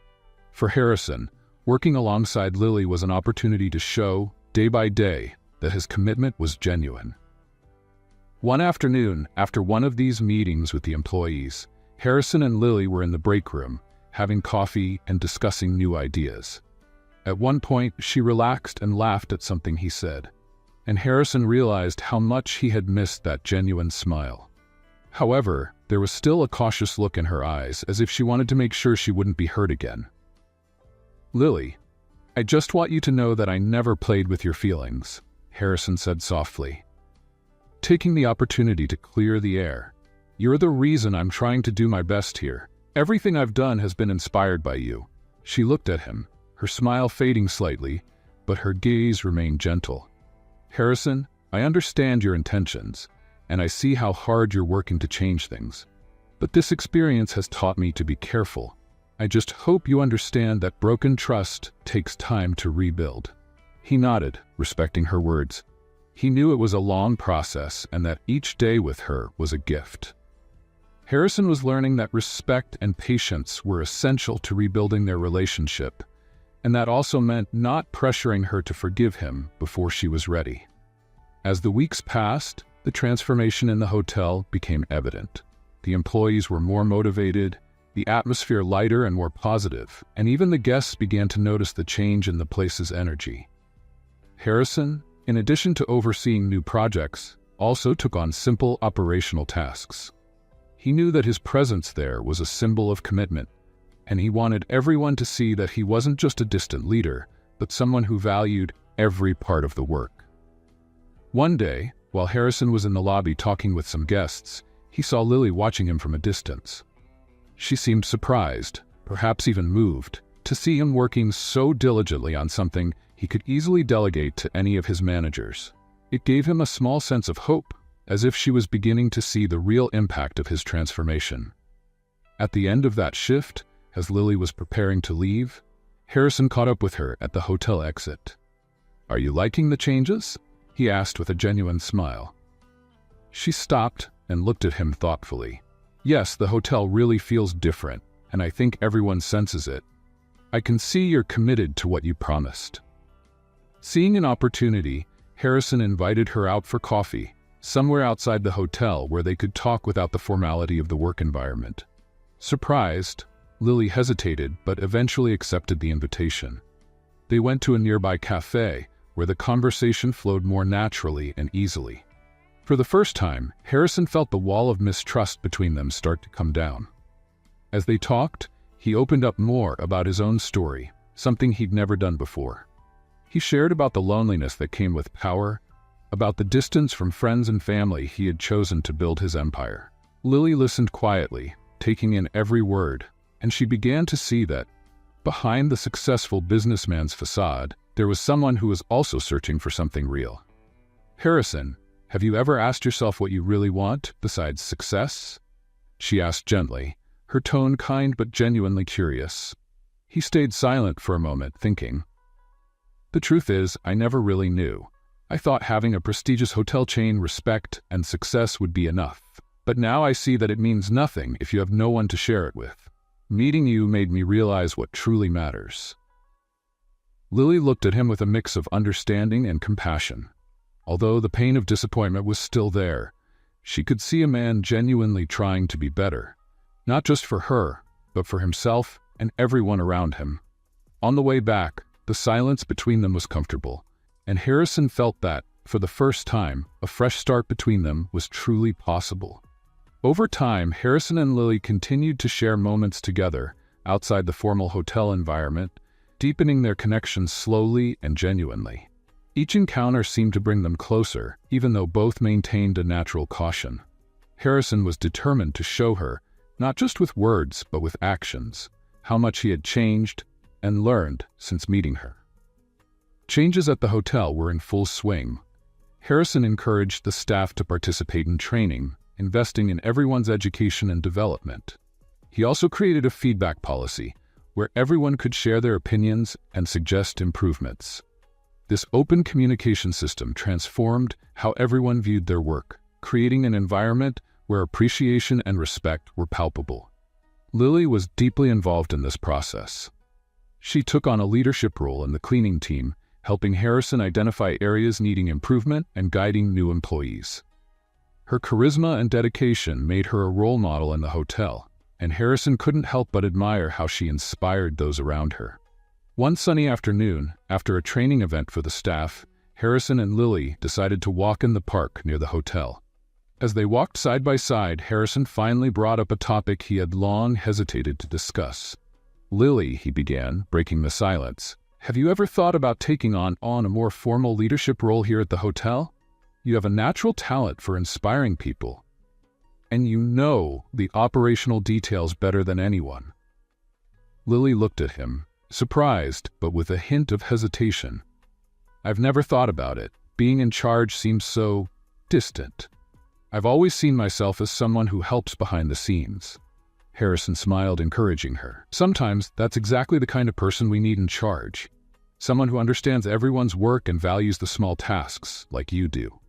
For Harrison, working alongside Lily was an opportunity to show, day by day, that his commitment was genuine. One afternoon, after one of these meetings with the employees, Harrison and Lily were in the break room, having coffee and discussing new ideas. At one point, she relaxed and laughed at something he said, and Harrison realized how much he had missed that genuine smile. However, there was still a cautious look in her eyes, as if she wanted to make sure she wouldn't be hurt again. "Lily, I just want you to know that I never played with your feelings," Harrison said softly, taking the opportunity to clear the air. "You're the reason I'm trying to do my best here. Everything I've done has been inspired by you." She looked at him, her smile fading slightly, but her gaze remained gentle. "Harrison, I understand your intentions, and I see how hard you're working to change things. But this experience has taught me to be careful. I just hope you understand that broken trust takes time to rebuild." He nodded, respecting her words. He knew it was a long process and that each day with her was a gift. Harrison was learning that respect and patience were essential to rebuilding their relationship, and that also meant not pressuring her to forgive him before she was ready. As the weeks passed, the transformation in the hotel became evident. The employees were more motivated, the atmosphere lighter and more positive, and even the guests began to notice the change in the place's energy. Harrison, in addition to overseeing new projects, also took on simple operational tasks. He knew that his presence there was a symbol of commitment, and he wanted everyone to see that he wasn't just a distant leader, but someone who valued every part of the work. One day, while Harrison was in the lobby talking with some guests, he saw Lily watching him from a distance. She seemed surprised, perhaps even moved, to see him working so diligently on something he could easily delegate to any of his managers. It gave him a small sense of hope, as if she was beginning to see the real impact of his transformation. At the end of that shift, as Lily was preparing to leave, Harrison caught up with her at the hotel exit. "Are you liking the changes?" he asked with a genuine smile. She stopped and looked at him thoughtfully. "Yes, the hotel really feels different, and I think everyone senses it. I can see you're committed to what you promised." Seeing an opportunity, Harrison invited her out for coffee, somewhere outside the hotel where they could talk without the formality of the work environment. Surprised, Lily hesitated but eventually accepted the invitation. They went to a nearby cafe where the conversation flowed more naturally and easily. For the first time, Harrison felt the wall of mistrust between them start to come down. As they talked, he opened up more about his own story, something he'd never done before. He shared about the loneliness that came with power, about the distance from friends and family he had chosen to build his empire. Lily listened quietly, taking in every word, and she began to see that, behind the successful businessman's facade, there was someone who was also searching for something real. "Harrison, have you ever asked yourself what you really want besides success?" she asked gently, her tone kind but genuinely curious. He stayed silent for a moment, thinking. "The truth is, I never really knew. I thought having a prestigious hotel chain, respect, and success would be enough. But now I see that it means nothing if you have no one to share it with. Meeting you made me realize what truly matters." Lily looked at him with a mix of understanding and compassion. Although the pain of disappointment was still there, she could see a man genuinely trying to be better, not just for her, but for himself and everyone around him. On the way back, the silence between them was comfortable, and Harrison felt that, for the first time, a fresh start between them was truly possible. Over time, Harrison and Lily continued to share moments together outside the formal hotel environment, deepening their connections slowly and genuinely. Each encounter seemed to bring them closer, even though both maintained a natural caution. Harrison was determined to show her, not just with words but with actions, how much he had changed and learned since meeting her. Changes at the hotel were in full swing. Harrison encouraged the staff to participate in training, investing in everyone's education and development. He also created a feedback policy where everyone could share their opinions and suggest improvements. This open communication system transformed how everyone viewed their work, creating an environment where appreciation and respect were palpable. Lily was deeply involved in this process. She took on a leadership role in the cleaning team, helping Harrison identify areas needing improvement and guiding new employees. Her charisma and dedication made her a role model in the hotel, and Harrison couldn't help but admire how she inspired those around her. One sunny afternoon, after a training event for the staff, Harrison and Lily decided to walk in the park near the hotel. As they walked side by side, Harrison finally brought up a topic he had long hesitated to discuss. "Lily," he began, breaking the silence, "have you ever thought about taking on a more formal leadership role here at the hotel? You have a natural talent for inspiring people, and you know the operational details better than anyone." Lily looked at him, surprised but with a hint of hesitation. "I've never thought about it. Being in charge seems so distant. I've always seen myself as someone who helps behind the scenes." Harrison smiled, encouraging her. "Sometimes that's exactly the kind of person we need in charge. Someone who understands everyone's work and values the small tasks, like you do."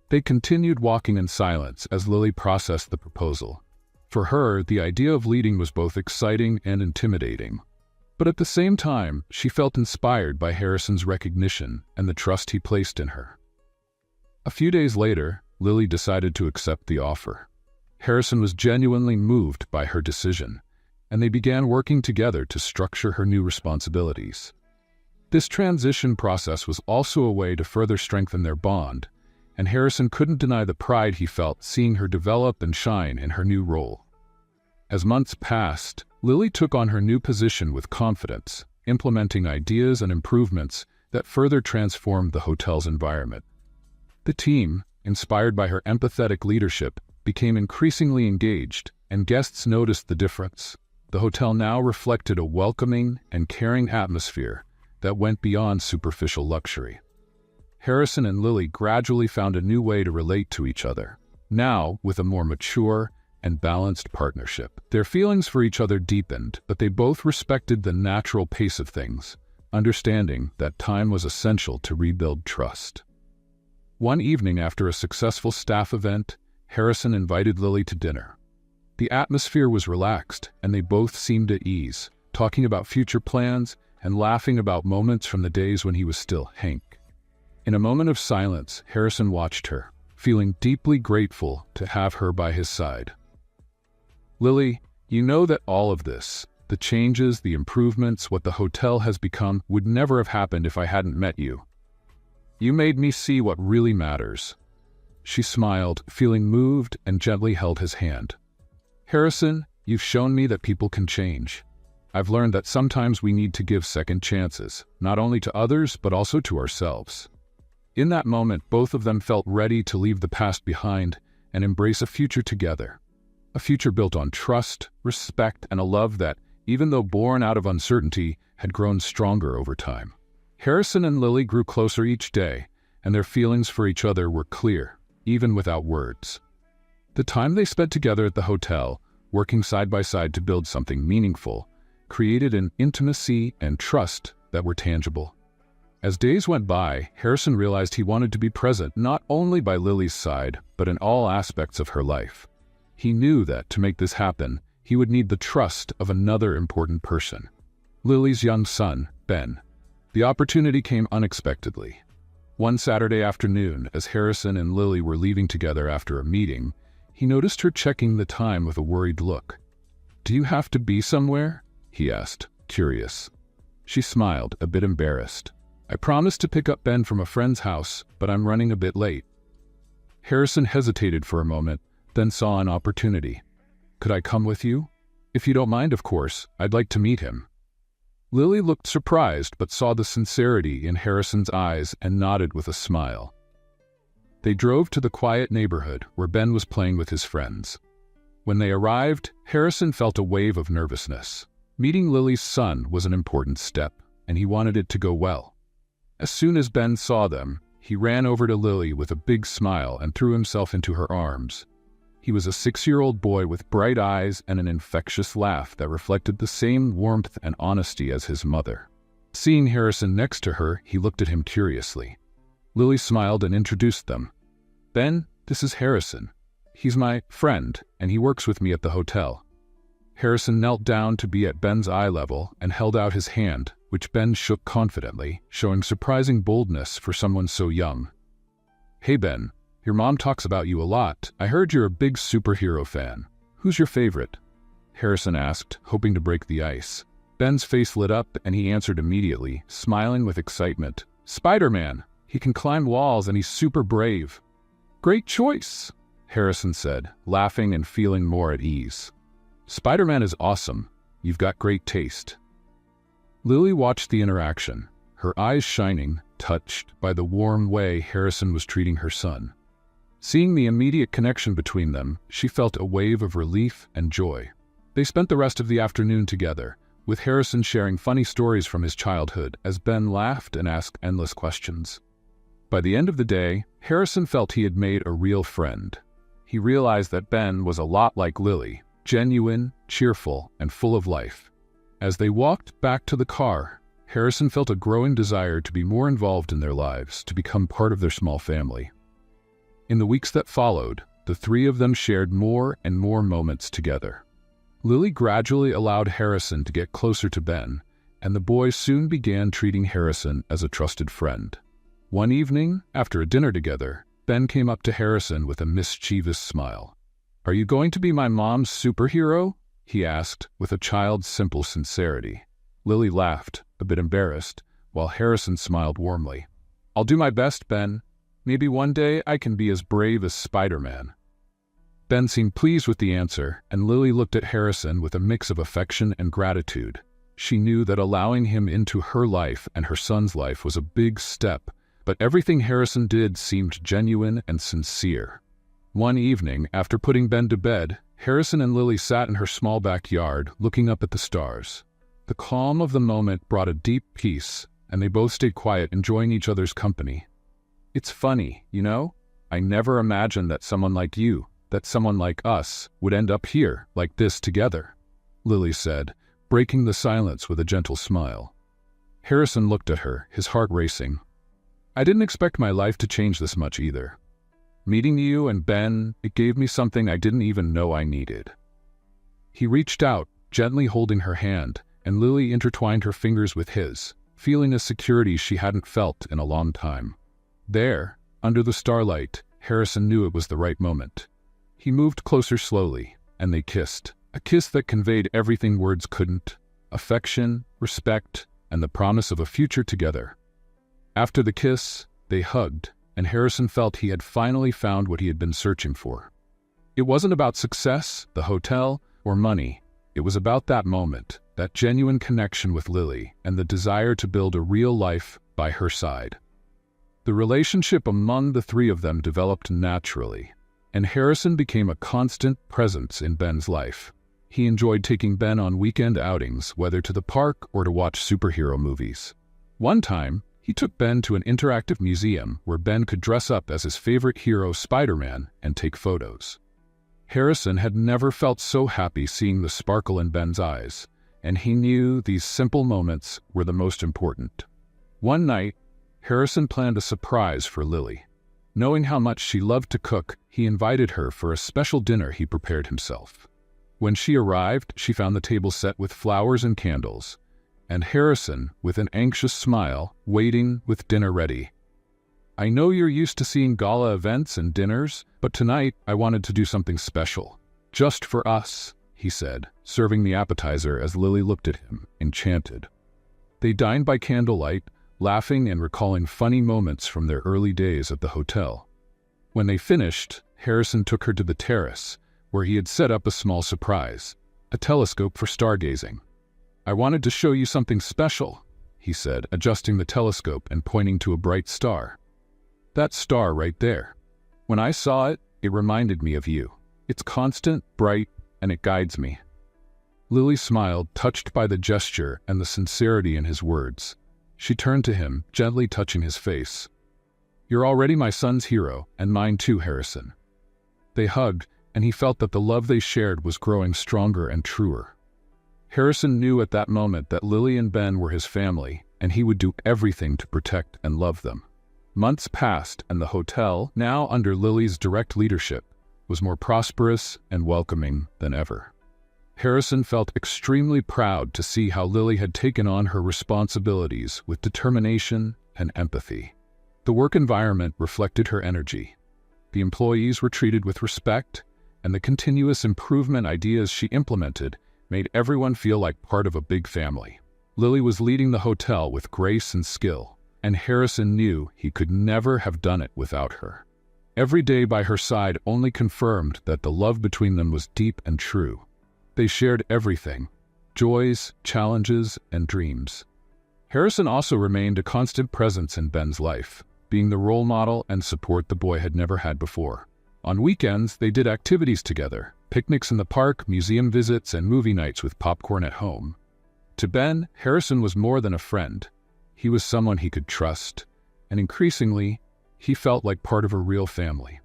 They continued walking in silence as Lily processed the proposal. For her, the idea of leading was both exciting and intimidating. But at the same time, she felt inspired by Harrison's recognition and the trust he placed in her. A few days later, Lily decided to accept the offer. Harrison was genuinely moved by her decision, and they began working together to structure her new responsibilities. This transition process was also a way to further strengthen their bond, and Harrison couldn't deny the pride he felt seeing her develop and shine in her new role. As months passed, Lily took on her new position with confidence, implementing ideas and improvements that further transformed the hotel's environment. The team, inspired by her empathetic leadership, became increasingly engaged, and guests noticed the difference. The hotel now reflected a welcoming and caring atmosphere that went beyond superficial luxury. Harrison and Lily gradually found a new way to relate to each other, now with a more mature and balanced partnership. Their feelings for each other deepened, but they both respected the natural pace of things, understanding that time was essential to rebuild trust. One evening after a successful staff event, Harrison invited Lily to dinner. The atmosphere was relaxed, and they both seemed at ease, talking about future plans and laughing about moments from the days when he was still Hank. In a moment of silence, Harrison watched her, feeling deeply grateful to have her by his side. "Lily, you know that all of this, the changes, the improvements, what the hotel has become, would never have happened if I hadn't met you. You made me see what really matters." She smiled, feeling moved, and gently held his hand. "Harrison, you've shown me that people can change. I've learned that sometimes we need to give second chances, not only to others, but also to ourselves." In that moment, both of them felt ready to leave the past behind and embrace a future together. A future built on trust, respect, and a love that, even though born out of uncertainty, had grown stronger over time. Harrison and Lily grew closer each day, and their feelings for each other were clear, even without words. The time they spent together at the hotel, working side by side to build something meaningful, created an intimacy and trust that were tangible. As days went by, Harrison realized he wanted to be present not only by Lily's side, but in all aspects of her life. He knew that, to make this happen, he would need the trust of another important person: Lily's young son, Ben. The opportunity came unexpectedly. One Saturday afternoon, as Harrison and Lily were leaving together after a meeting, he noticed her checking the time with a worried look. "Do you have to be somewhere?" he asked, curious. She smiled, a bit embarrassed. "I promised to pick up Ben from a friend's house, but I'm running a bit late." Harrison hesitated for a moment, then saw an opportunity. "Could I come with you? If you don't mind, of course. I'd like to meet him." Lily looked surprised, but saw the sincerity in Harrison's eyes and nodded with a smile. They drove to the quiet neighborhood where Ben was playing with his friends. When they arrived, Harrison felt a wave of nervousness. Meeting Lily's son was an important step, and he wanted it to go well. As soon as Ben saw them, he ran over to Lily with a big smile and threw himself into her arms. He was a 6-year-old boy with bright eyes and an infectious laugh that reflected the same warmth and honesty as his mother. Seeing Harrison next to her, he looked at him curiously. Lily smiled and introduced them. "Ben, this is Harrison. He's my friend, and he works with me at the hotel." Harrison knelt down to be at Ben's eye level and held out his hand, which Ben shook confidently, showing surprising boldness for someone so young. "Hey Ben, your mom talks about you a lot. I heard you're a big superhero fan. Who's your favorite?" Harrison asked, hoping to break the ice. Ben's face lit up and he answered immediately, smiling with excitement. "Spider-Man. He can climb walls and he's super brave." "Great choice," Harrison said, laughing and feeling more at ease. "Spider-Man is awesome. You've got great taste." Lily watched the interaction, her eyes shining, touched by the warm way Harrison was treating her son. Seeing the immediate connection between them, she felt a wave of relief and joy. They spent the rest of the afternoon together, with Harrison sharing funny stories from his childhood as Ben laughed and asked endless questions. By the end of the day, Harrison felt he had made a real friend. He realized that Ben was a lot like Lily, genuine, cheerful, and full of life. As they walked back to the car, Harrison felt a growing desire to be more involved in their lives, to become part of their small family. In the weeks that followed, the three of them shared more and more moments together. Lily gradually allowed Harrison to get closer to Ben, and the boys soon began treating Harrison as a trusted friend. One evening, after a dinner together, Ben came up to Harrison with a mischievous smile. "Are you going to be my mom's superhero?" he asked, with a child's simple sincerity. Lily laughed, a bit embarrassed, while Harrison smiled warmly. "I'll do my best, Ben. Maybe one day I can be as brave as Spider-Man." Ben seemed pleased with the answer, and Lily looked at Harrison with a mix of affection and gratitude. She knew that allowing him into her life and her son's life was a big step, but everything Harrison did seemed genuine and sincere. One evening, after putting Ben to bed, Harrison and Lily sat in her small backyard, looking up at the stars. The calm of the moment brought a deep peace, and they both stayed quiet, enjoying each other's company. "It's funny, you know? I never imagined that someone like you, that someone like us, would end up here, like this together," Lily said, breaking the silence with a gentle smile. Harrison looked at her, his heart racing. "I didn't expect my life to change this much either. Meeting you and Ben, it gave me something I didn't even know I needed." He reached out, gently holding her hand, and Lily intertwined her fingers with his, feeling a security she hadn't felt in a long time. There, under the starlight, Harrison knew it was the right moment. He moved closer slowly, and they kissed, a kiss that conveyed everything words couldn't: affection, respect, and the promise of a future together. After the kiss, they hugged, and Harrison felt he had finally found what he had been searching for. It wasn't about success, the hotel, or money. It was about that moment, that genuine connection with Lily, and the desire to build a real life by her side. The relationship among the three of them developed naturally, and Harrison became a constant presence in Ben's life. He enjoyed taking Ben on weekend outings, whether to the park or to watch superhero movies. One time, he took Ben to an interactive museum where Ben could dress up as his favorite hero, Spider-Man, and take photos. Harrison had never felt so happy seeing the sparkle in Ben's eyes, and he knew these simple moments were the most important. One night, Harrison planned a surprise for Lily. Knowing how much she loved to cook, he invited her for a special dinner he prepared himself. When she arrived, she found the table set with flowers and candles, and Harrison, with an anxious smile, waiting with dinner ready. "I know you're used to seeing gala events and dinners, but tonight I wanted to do something special. Just for us," he said, serving the appetizer as Lily looked at him, enchanted. They dined by candlelight, laughing and recalling funny moments from their early days at the hotel. When they finished, Harrison took her to the terrace, where he had set up a small surprise, a telescope for stargazing. "I wanted to show you something special," he said, adjusting the telescope and pointing to a bright star. "That star right there. When I saw it, it reminded me of you. It's constant, bright, and it guides me." Lily smiled, touched by the gesture and the sincerity in his words. She turned to him, gently touching his face. "You're already my son's hero, and mine too, Harrison." They hugged, and he felt that the love they shared was growing stronger and truer. Harrison knew at that moment that Lily and Ben were his family, and he would do everything to protect and love them. Months passed, and the hotel, now under Lily's direct leadership, was more prosperous and welcoming than ever. Harrison felt extremely proud to see how Lily had taken on her responsibilities with determination and empathy. The work environment reflected her energy. The employees were treated with respect, and the continuous improvement ideas she implemented made everyone feel like part of a big family. Lily was leading the hotel with grace and skill, and Harrison knew he could never have done it without her. Every day by her side only confirmed that the love between them was deep and true. They shared everything: joys, challenges, and dreams. Harrison also remained a constant presence in Ben's life, being the role model and support the boy had never had before. On weekends, they did activities together: picnics in the park, museum visits, and movie nights with popcorn at home. To Ben, Harrison was more than a friend. He was someone he could trust, and increasingly, he felt like part of a real family.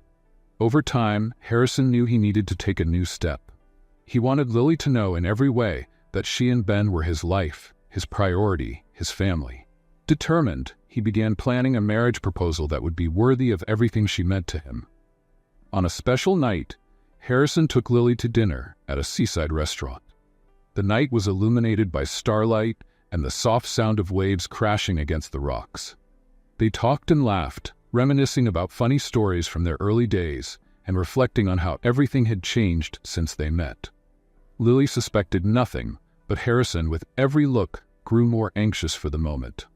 Over time, Harrison knew he needed to take a new step. He wanted Lily to know in every way that she and Ben were his life, his priority, his family. Determined, he began planning a marriage proposal that would be worthy of everything she meant to him. On a special night, Harrison took Lily to dinner at a seaside restaurant. The night was illuminated by starlight and the soft sound of waves crashing against the rocks. They talked and laughed, reminiscing about funny stories from their early days and reflecting on how everything had changed since they met. Lily suspected nothing, but Harrison, with every look, grew more anxious for the moment.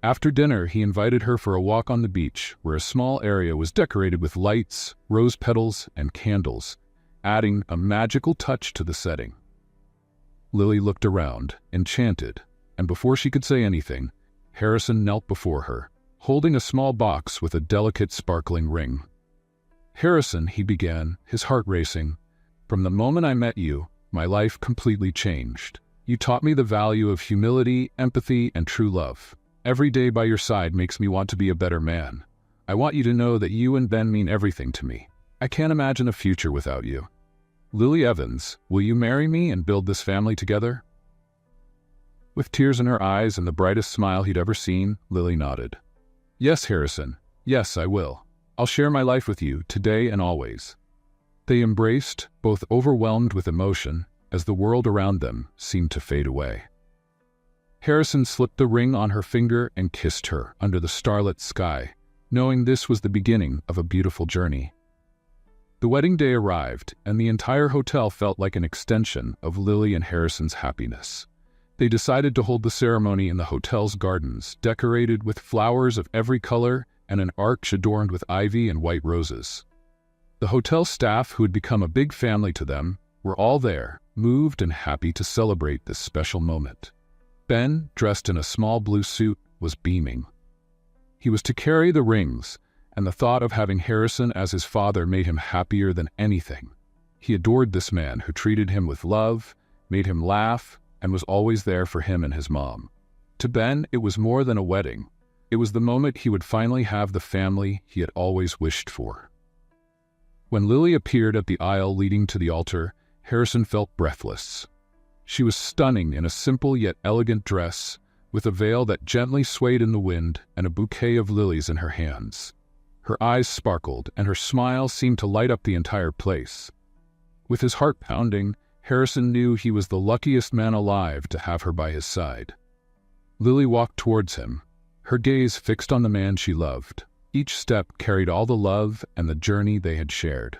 After dinner, he invited her for a walk on the beach, where a small area was decorated with lights, rose petals, and candles, adding a magical touch to the setting. Lily looked around, enchanted, and before she could say anything, Harrison knelt before her, holding a small box with a delicate sparkling ring. "Harrison," he began, his heart racing, From the moment I met you, my life completely changed. You taught me the value of humility, empathy, and true love. Every day by your side makes me want to be a better man. I want you to know that you and Ben mean everything to me. I can't imagine a future without you. Lily Evans, will you marry me and build this family together?" With tears in her eyes and the brightest smile he'd ever seen, Lily nodded. "Yes, Harrison. Yes, I will. I'll share my life with you, today and always." They embraced, both overwhelmed with emotion, as the world around them seemed to fade away. Harrison slipped the ring on her finger and kissed her under the starlit sky, knowing this was the beginning of a beautiful journey. The wedding day arrived, and the entire hotel felt like an extension of Lily and Harrison's happiness. They decided to hold the ceremony in the hotel's gardens, decorated with flowers of every color and an arch adorned with ivy and white roses. The hotel staff, who had become a big family to them, were all there, moved and happy to celebrate this special moment. Ben, dressed in a small blue suit, was beaming. He was to carry the rings, and the thought of having Harrison as his father made him happier than anything. He adored this man who treated him with love, made him laugh, and was always there for him and his mom. To Ben, it was more than a wedding. It was the moment he would finally have the family he had always wished for. When Lily appeared at the aisle leading to the altar, Harrison felt breathless. She was stunning in a simple yet elegant dress, with a veil that gently swayed in the wind and a bouquet of lilies in her hands. Her eyes sparkled, and her smile seemed to light up the entire place. With his heart pounding, Harrison knew he was the luckiest man alive to have her by his side. Lily walked towards him, her gaze fixed on the man she loved. Each step carried all the love and the journey they had shared.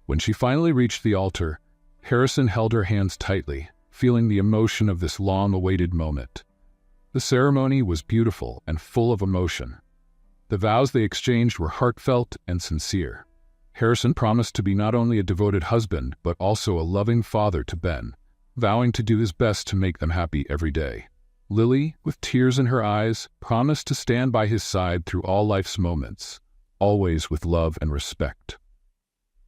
When she finally reached the altar, Harrison held her hands tightly, feeling the emotion of this long-awaited moment. The ceremony was beautiful and full of emotion. The vows they exchanged were heartfelt and sincere. Harrison promised to be not only a devoted husband, but also a loving father to Ben, vowing to do his best to make them happy every day. Lily, with tears in her eyes, promised to stand by his side through all life's moments, always with love and respect.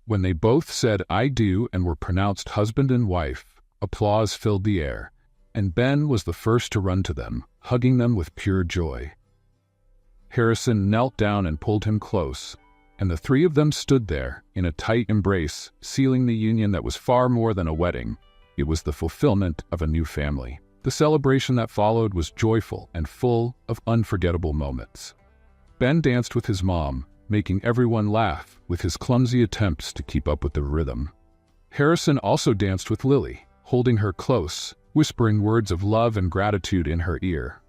When they both said "I do" and were pronounced husband and wife, applause filled the air, and Ben was the first to run to them, hugging them with pure joy. Harrison knelt down and pulled him close, and the three of them stood there in a tight embrace, sealing the union that was far more than a wedding. It was the fulfillment of a new family. The celebration that followed was joyful and full of unforgettable moments. Ben danced with his mom, making everyone laugh with his clumsy attempts to keep up with the rhythm. Harrison also danced with Lily, holding her close, whispering words of love and gratitude in her ear.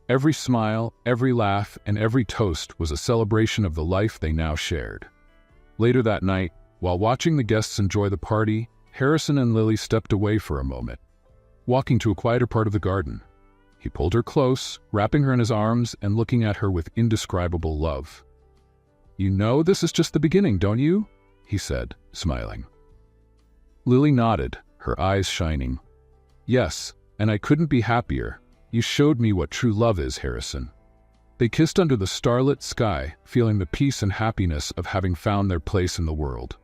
Every smile, every laugh, and every toast was a celebration of the life they now shared. Later that night, while watching the guests enjoy the party, Harrison and Lily stepped away for a moment, walking to a quieter part of the garden. He pulled her close, wrapping her in his arms and looking at her with indescribable love. "You know this is just the beginning, don't you?" he said, smiling. Lily nodded, her eyes shining. "Yes, and I couldn't be happier. You showed me what true love is, Harrison." They kissed under the starlit sky, feeling the peace and happiness of having found their place in the world.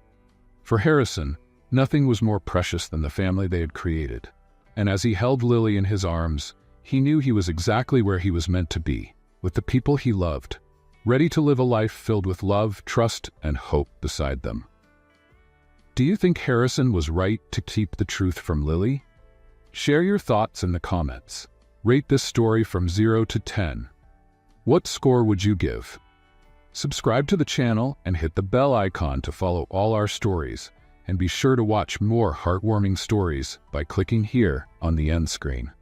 For Harrison, nothing was more precious than the family they had created. And as he held Lily in his arms, he knew he was exactly where he was meant to be, with the people he loved, ready to live a life filled with love, trust, and hope beside them. Do you think Harrison was right to keep the truth from Lily? Share your thoughts in the comments. Rate this story from 0 to 10. What score would you give? Subscribe to the channel and hit the bell icon to follow all our stories, and be sure to watch more heartwarming stories by clicking here on the end screen.